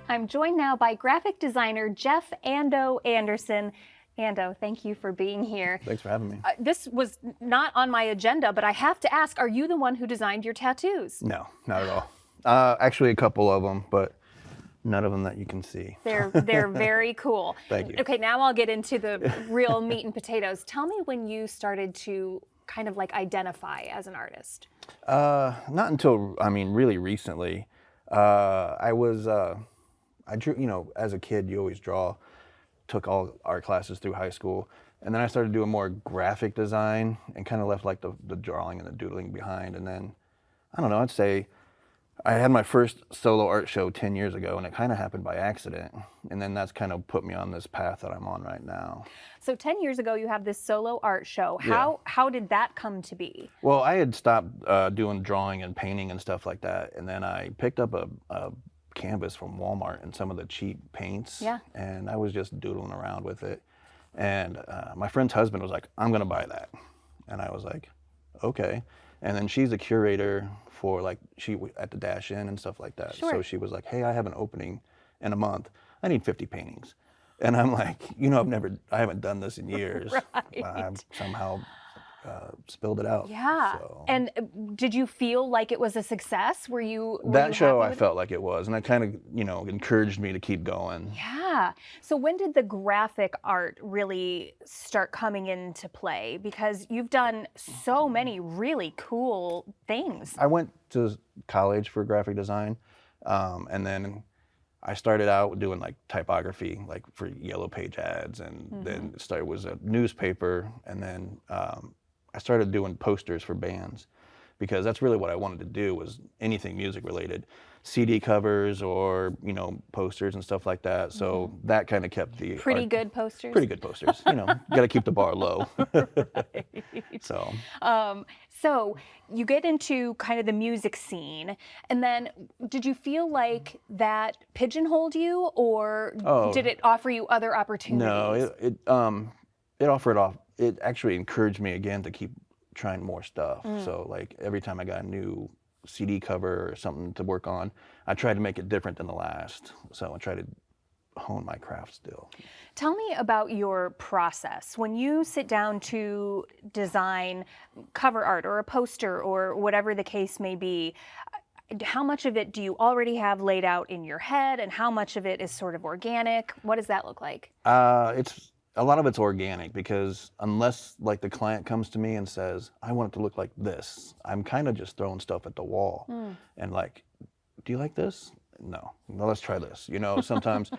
I'm joined now by graphic designer Jeff Ando Anderson. Ando, thank you for being here. Thanks for having me. This was not on my agenda, but I have to ask, are you the one who designed your tattoos? No, not at all. Actually, a couple of them, but none of them that you can see. They're very cool. Thank you. Okay, now I'll get into the real meat and potatoes. Tell me when you started to kind of like identify as an artist. Not until, really recently. I drew, as a kid, you always draw. Took all art classes through high school. And then I started doing more graphic design and kind of left like the drawing and the doodling behind. And then, I don't know, I'd say I had my first solo art show 10 years ago, and it kind of happened by accident. And then that's kind of put me on this path that I'm on right now. So 10 years ago, you have this solo art show. Yeah. How did that come to be? Well, I had stopped doing drawing and painting and stuff like that. And then I picked up a canvas from Walmart and some of the cheap paints. Yeah. And I was just doodling around with it. And my friend's husband was like, I'm going to buy that. And I was like, okay. And then she's a curator for at the Dash Inn and stuff like that. Sure. So she was like, hey, I have an opening in a month. I need 50 paintings. And I'm like, I haven't done this in years. Right. I've somehow spilled it out. Yeah. So. And did you feel like it was a success? Were you That show happy I with felt like it was, and it kind of, encouraged me to keep going. Yeah. So when did the graphic art really start coming into play? Because you've done so many really cool things. I went to college for graphic design, and then I started out doing like typography, like for Yellow Page ads, and then it was a newspaper, and then I started doing posters for bands, because that's really what I wanted to do, was anything music related, CD covers or posters and stuff like that. So that kind of kept the Pretty good posters. Pretty good posters. Got to keep the bar low. Right. So. So you get into kind of the music scene, and then did you feel like that pigeonholed you, or did it offer you other opportunities? No, it actually encouraged me again to keep trying more stuff. So like every time I got a new CD cover or something to work on, I tried to make it different than the last. So I tried to hone my craft still. Tell me about your process. When you sit down to design cover art or a poster or whatever the case may be, how much of it do you already have laid out in your head, and how much of it is sort of organic? What does that look like? A lot of it's organic, because unless like the client comes to me and says, I want it to look like this, I'm kind of just throwing stuff at the wall and like, do you like this? No, let's try this. Sometimes,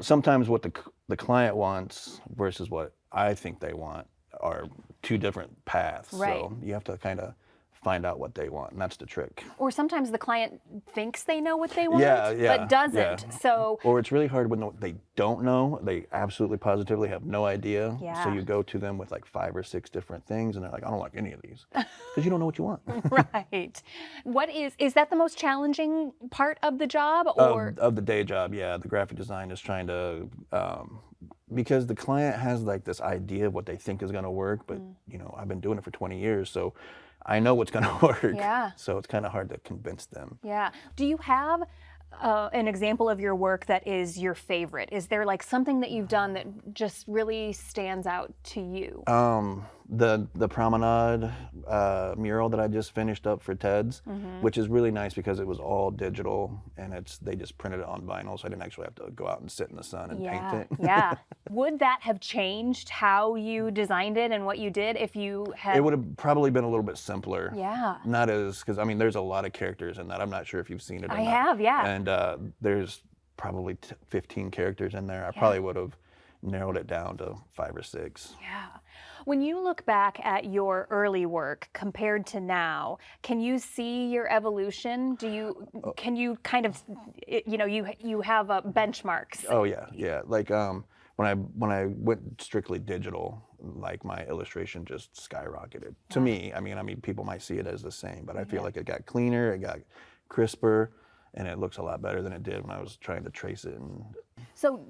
sometimes what the client wants versus what I think they want are two different paths. Right. So you have to kind of find out what they want, and that's the trick. Or sometimes the client thinks they know what they want, but doesn't. Yeah. So, or it's really hard when they don't know. They absolutely positively have no idea. Yeah. So you go to them with like 5 or 6 different things, and they're like, I don't like any of these, because you don't know what you want. Right. What is that the most challenging part of the job, or of the day job? Yeah, the graphic design is trying to. Because the client has like this idea of what they think is going to work, but I've been doing it for 20 years, so I know what's going to work. Yeah. So it's kind of hard to convince them. Yeah. Do you have an example of your work that is your favorite? Is there like something that you've done that just really stands out to you? The Promenade mural that I just finished up for TEDS, which is really nice because it was all digital, and they just printed it on vinyl, so I didn't actually have to go out and sit in the sun and paint it. Yeah. Would that have changed how you designed it and what you did if you had? It would have probably been a little bit simpler. Yeah. Not as, because there's a lot of characters in that. I'm not sure if you've seen it or I not. have, yeah. And there's probably 15 characters in there. I probably would have narrowed it down to 5 or 6. Yeah. When you look back at your early work compared to now, can you see your evolution? Can you kind of, you have benchmarks? Oh yeah. Like when I went strictly digital, like my illustration just skyrocketed. To me, people might see it as the same, but I feel like it got cleaner, it got crisper, and it looks a lot better than it did when I was trying to trace it. So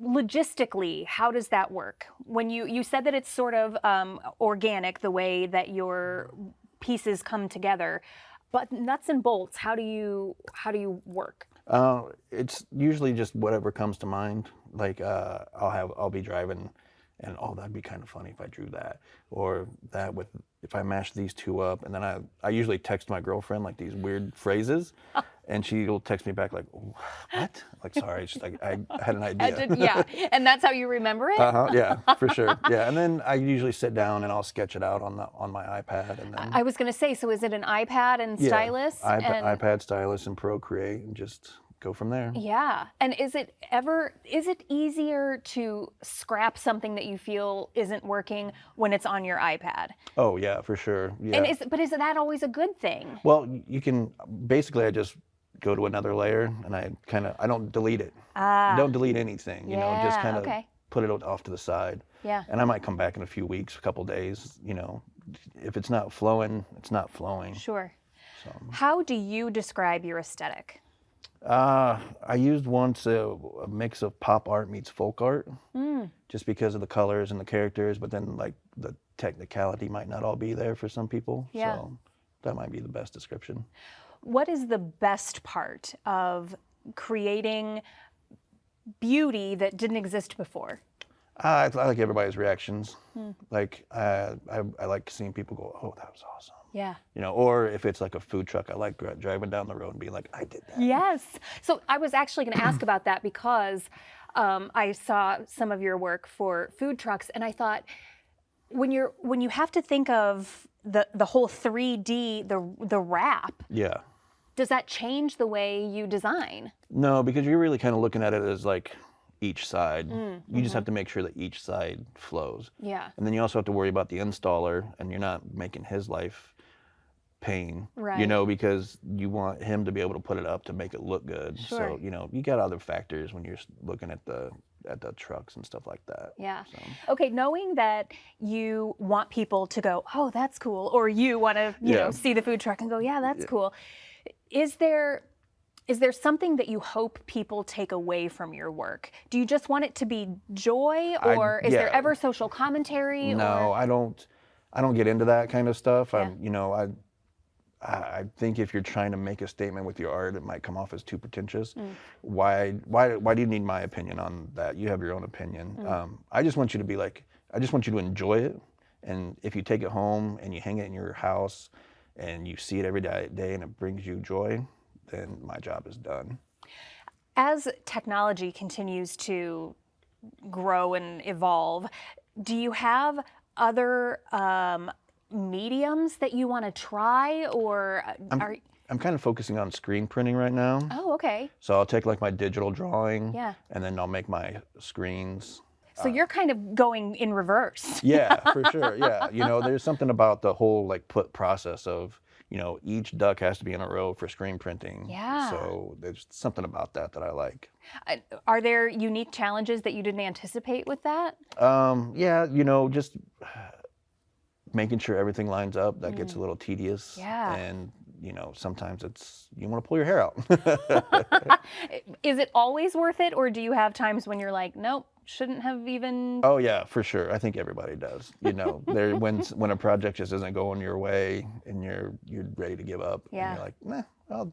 logistically, how does that work? When you said that it's sort of organic, the way that your pieces come together, but nuts and bolts, how do you work? It's usually just whatever comes to mind. Like I'll be driving, and oh, that'd be kind of funny if I drew that, or that with if I mash these two up, and then I usually text my girlfriend like these weird phrases, and she'll text me back like, what? Like, sorry, it's just like I had an idea. Yeah, and that's how you remember it? Yeah, for sure. Yeah, and then I usually sit down and I'll sketch it out on my iPad, and then I was going to say, so is it an iPad and stylus? iPad stylus and Procreate, and just go from there. Yeah. And is it easier to scrap something that you feel isn't working when it's on your iPad? Oh yeah, for sure. Yeah. And is that always a good thing? Well, you can basically I just go to another layer and I don't delete it. Don't delete anything, you know, just kind of okay. put it off to the side. Yeah. And I might come back in a few weeks, a couple days, you know. If it's not flowing, it's not flowing. Sure. So. How do you describe your aesthetic? I used once a mix of pop art meets folk art, just because of the colors and the characters, but then like the technicality might not all be there for some people. Yeah. So that might be the best description. What is the best part of creating beauty that didn't exist before? I like everybody's reactions. Like I like seeing people go, "Oh, that was awesome." Yeah. You know, or if it's like a food truck, I like driving down the road and being like, "I did that." Yes. So I was actually going to ask about that because I saw some of your work for food trucks, and I thought when you have to think of the whole 3D, the wrap, Yeah. does that change the way you design? No, because you're really kind of looking at it as like each side. You just have to make sure that each side flows. Yeah. And then you also have to worry about the installer, and you're not making his life pain, you Right. know, because you want him to be able to put it up to make it look good. Sure. So, you know, you got other factors when you're looking at the trucks and stuff like that. Yeah. So. Okay, knowing that you want people to go, "Oh, that's cool," or you want to, you know, Yeah. see the food truck and go, "Yeah, that's cool." Is there something that you hope people take away from your work? Do you just want it to be joy, or is there yeah. ever social commentary? No, Or I don't get into that kind of stuff. Yeah. You know, I think if you're trying to make a statement with your art, it might come off as too pretentious. Why do you need my opinion on that? You have your own opinion. I just want you to be like, I just want you to enjoy it. And if you take it home and you hang it in your house and you see it every day and it brings you joy, then my job is done. As technology continues to grow and evolve, do you have other mediums that you want to try, or are? I'm kind of focusing on screen printing right now. Oh, okay. So I'll take like my digital drawing, Yeah. and then I'll make my screens. So you're kind of going in reverse. Yeah, for sure. Yeah, you know, there's something about the whole like process of, you know, each duck has to be in a row for screen printing. Yeah. So there's something about that I like. Are there unique challenges that you didn't anticipate with that? Yeah, you know, just making sure everything lines up, that gets a little tedious. Yeah. And, you know, sometimes you want to pull your hair out. Is it always worth it, or do you have times when you're like, nope, shouldn't have even? Oh yeah, for sure. I think everybody does. You know, when a project just isn't going your way and you're ready to give up, Yeah. and you're like, nah,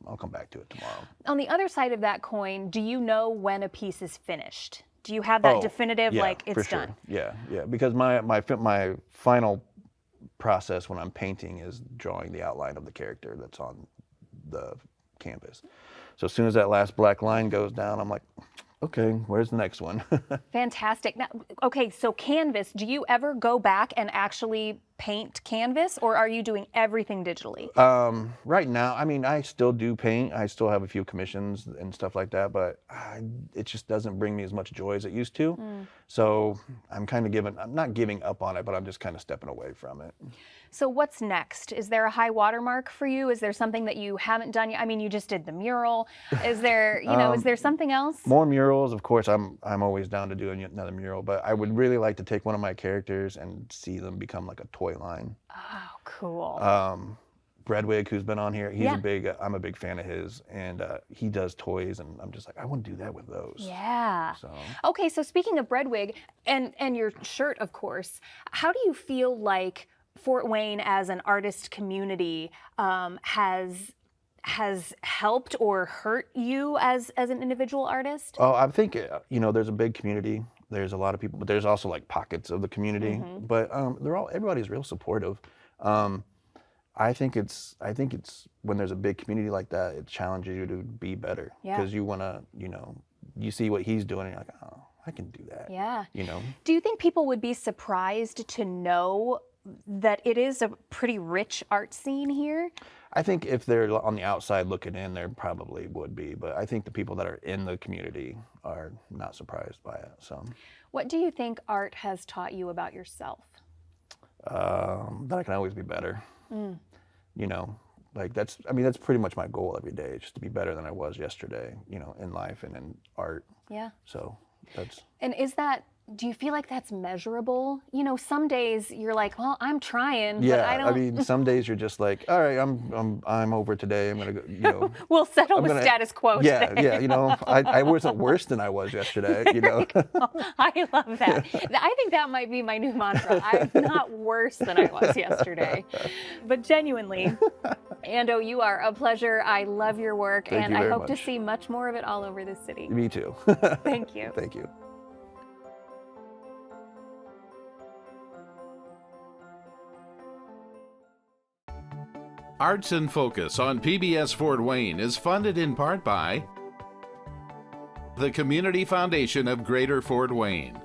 I'll come back to it tomorrow. On the other side of that coin, do you know when a piece is finished? Do you have that Oh, definitive, yeah, like, for it's sure. done? Yeah, yeah. Because my final process when I'm painting is drawing the outline of the character that's on the canvas. So as soon as that last black line goes down, I'm like, okay, where's the next one? Fantastic. Now, okay, so canvas, do you ever go back and actually paint canvas, or are you doing everything digitally? Right now, I mean, I still do paint. I still have a few commissions and stuff like that, but it just doesn't bring me as much joy as it used to. So I'm not giving up on it, but I'm just kind of stepping away from it. So what's next? Is there a high watermark for you? Is there something that you haven't done yet? I mean, you just did the mural. Is there, is there something else? More murals, of course. I'm always down to do another mural, but I would really like to take one of my characters and see them become like a toy line. Oh, cool. Bredwig, who's been on here, Yeah. I'm a big fan of his, and he does toys, and I'm just like, I want to do that with those. Yeah. So Okay, so speaking of Bredwig and your shirt, of course, how do you feel like Fort Wayne as an artist community has has helped or hurt you as an individual artist? Oh, I think there's a big community. There's a lot of people, but there's also like pockets of the community. But everybody's real supportive. I think it's when there's a big community like that, it challenges you to be better Yeah. because you want to, you see what he's doing and you're like, oh, I can do that. Yeah. You know? Do you think people would be surprised to know that it is a pretty rich art scene here? I think if they're on the outside looking in, there probably would be, but I think the people that are in the community are not surprised by it. So, What do you think art has taught you about yourself? that I can always be better. Like that's pretty much my goal every day, just to be better than I was yesterday, in life and in art. Yeah. So that's. And do you feel like that's measurable? Some days you're like, well, I'm trying, but I don't. I mean, some days you're just like, all right, I'm over today. I'm gonna go. We'll settle I'm with gonna- status quo Yeah, today. yeah. I wasn't worse than I was yesterday. I love that. I think that might be my new mantra. I'm not worse than I was yesterday. But genuinely, Ando, you are a pleasure. I love your work, Thank and you I very hope to much. see much more of it all over the city. Me too. Thank you. Thank you. Arts in Focus on PBS Fort Wayne is funded in part by the Community Foundation of Greater Fort Wayne,